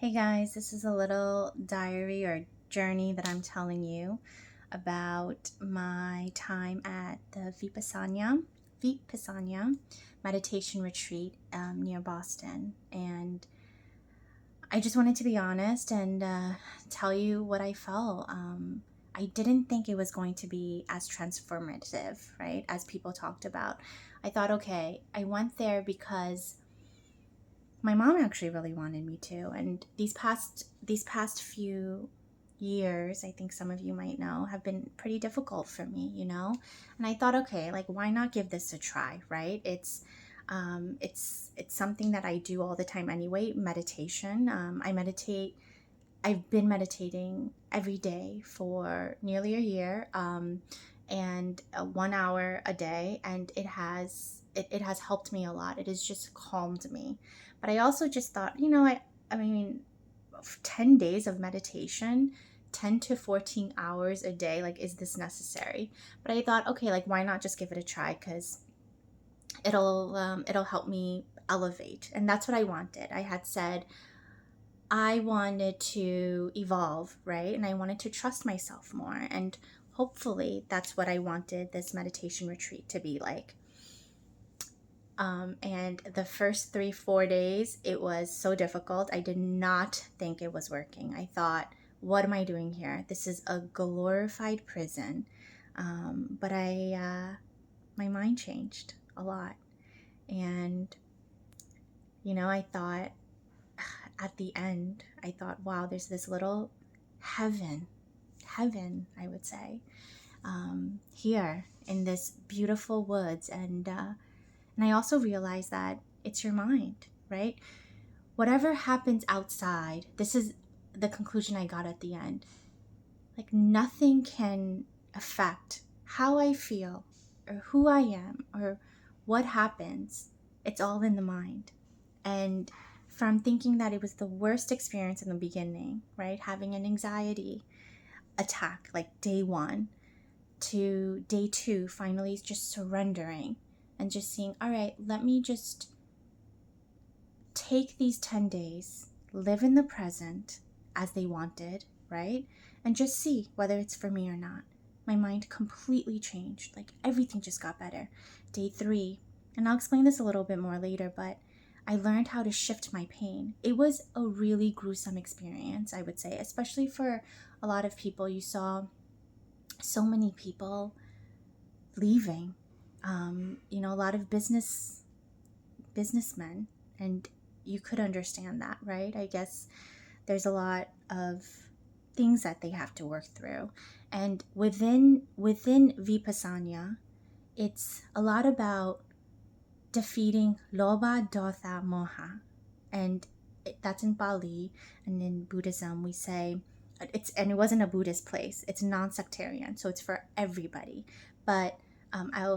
Hey guys, this is a little diary or journey that I'm telling you about my time at the Vipassana meditation retreat near Boston. And I just wanted to be honest and tell you what I felt. I didn't think it was going to be as transformative, right, as people talked about. I thought, okay, I went there because my mom actually really wanted me to, and these past few years, I think some of you might know, have been pretty difficult for me. And I thought, okay, like, why not give this a try, right? It's something that I do all the time anyway. Meditation. I meditate. I've been meditating every day for nearly a year, and 1 hour a day, and it has helped me a lot. It has just calmed me. But I also just thought, I mean, 10 days of meditation, 10 to 14 hours a day, like, is this necessary? But I thought, okay, like, why not just give it a try? Because it'll help me elevate, and that's what I wanted. I had said I wanted to evolve, right? And I wanted to trust myself more. And hopefully that's what I wanted this meditation retreat to be like. And the first 3, 4 days, it was so difficult. I did not think it was working. I thought, what am I doing here? This is a glorified prison. But my mind changed a lot. And, I thought, at the end, I thought, wow, there's this little heaven, I would say, here in this beautiful woods. And I also realized that it's your mind, right? Whatever happens outside, this is the conclusion I got at the end. Like, nothing can affect how I feel or who I am or what happens. It's all in the mind. And from thinking that it was the worst experience in the beginning, right? Having an anxiety attack like day 1 to day 2, finally just surrendering and just seeing, all right, let me just take these 10 days, live in the present as they wanted, right? And just see whether it's for me or not. My mind completely changed. Like, everything just got better. Day 3, and I'll explain this a little bit more later, but I learned how to shift my pain. It was a really gruesome experience, I would say, especially for a lot of people. You saw so many people leaving, a lot of businessmen, and you could understand that, right? I guess there's a lot of things that they have to work through. And within Vipassana, it's a lot about defeating Loba, Dotha, Moha. And that's in Bali. And in Buddhism, we say, and it wasn't a Buddhist place. It's non-sectarian, so it's for everybody. But I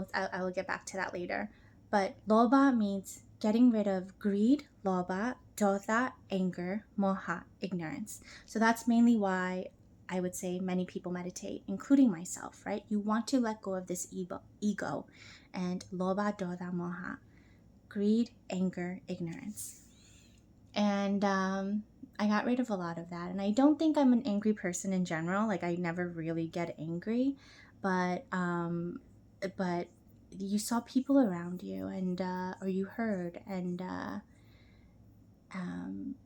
will get back to that later. But Loba means getting rid of greed, Loba, Dotha, anger, Moha, ignorance. So that's mainly why I would say many people meditate, including myself, right? You want to let go of this ego and Loba, Dotha, Moha, greed, anger, ignorance. And I got rid of a lot of that. And I don't think I'm an angry person in general. Like, I never really get angry, but you saw people around you, and or you heard, and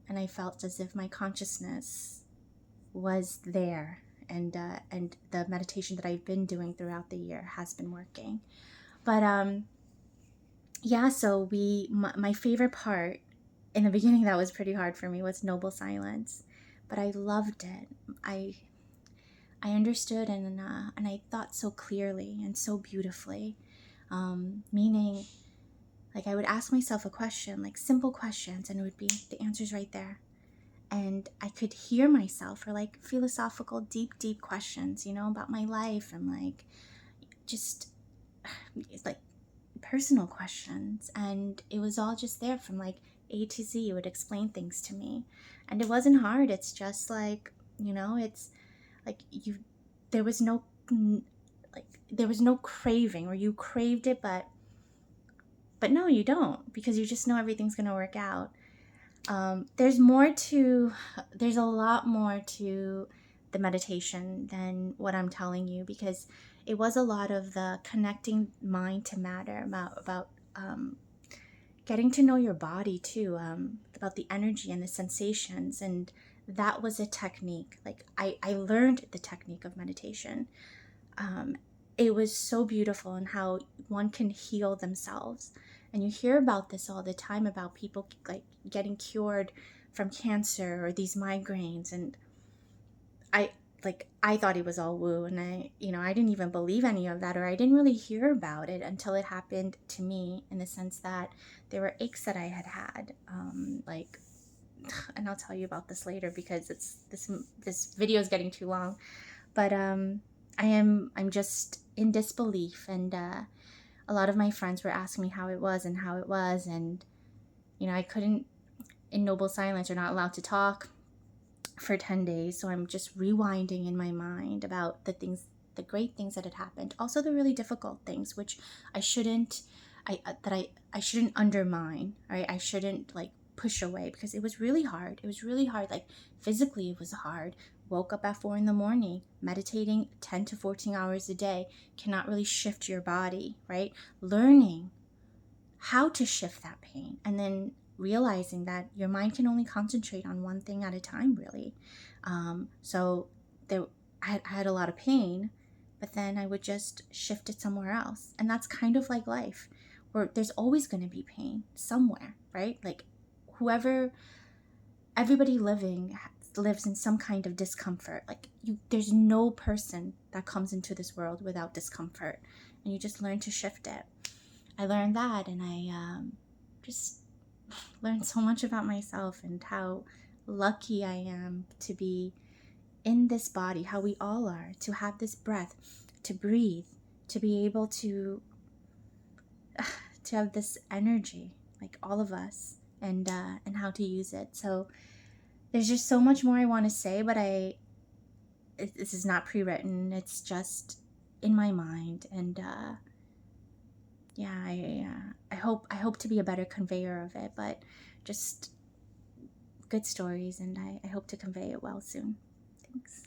I felt as if my consciousness was there, and the meditation that I've been doing throughout the year has been working. But yeah, so my favorite part in the beginning that was pretty hard for me was noble silence, but I loved it. I understood, and I thought so clearly and so beautifully. Meaning, like, I would ask myself a question, like simple questions, and it would be the answers right there. And I could hear myself, or like philosophical, deep questions, about my life, and like just like personal questions. And it was all just there from like A to Z. It would explain things to me, and it wasn't hard. It's just like, it's like there was no craving, or you craved it, but no, you don't, because you just know everything's going to work out. There's a lot more to the meditation than what I'm telling you, because it was a lot of the connecting mind to matter, about getting to know your body too, about the energy and the sensations. And that was a technique. Like I learned the technique of meditation. um, it was so beautiful in how one can heal themselves. And you hear about this all the time, about people like getting cured from cancer or these migraines. And I I thought it was all woo, and I didn't even believe any of that, or I didn't really hear about it until it happened to me, in the sense that there were aches that I had had, like, and I'll tell you about this later because this video is getting too long. But I'm just in disbelief. And a lot of my friends were asking me how it was and how it was. And I couldn't, in noble silence, you're not allowed to talk for 10 days. So I'm just rewinding in my mind about the great things that had happened, also the really difficult things, which I shouldn't, I shouldn't undermine, right? I shouldn't like push away, because it was really hard. It was really hard. Like, physically it was hard. Woke up at 4 in the morning, meditating 10 to 14 hours a day cannot really shift your body, right? Learning how to shift that pain, and then realizing that your mind can only concentrate on one thing at a time, really. So there, I had a lot of pain, but then I would just shift it somewhere else. And that's kind of like life, where there's always going to be pain somewhere, right? Like, whoever, everybody lives in some kind of discomfort. Like, there's no person that comes into this world without discomfort, and you just learn to shift it. I learned that, and I just learned so much about myself and how lucky I am to be in this body, how we all are, to have this breath, to breathe, to be able to have this energy, like all of us, and how to use it. So there's just so much more I want to say, but this is not pre-written. It's just in my mind. And yeah, I hope to be a better conveyor of it, but just good stories, and I hope to convey it well soon. Thanks.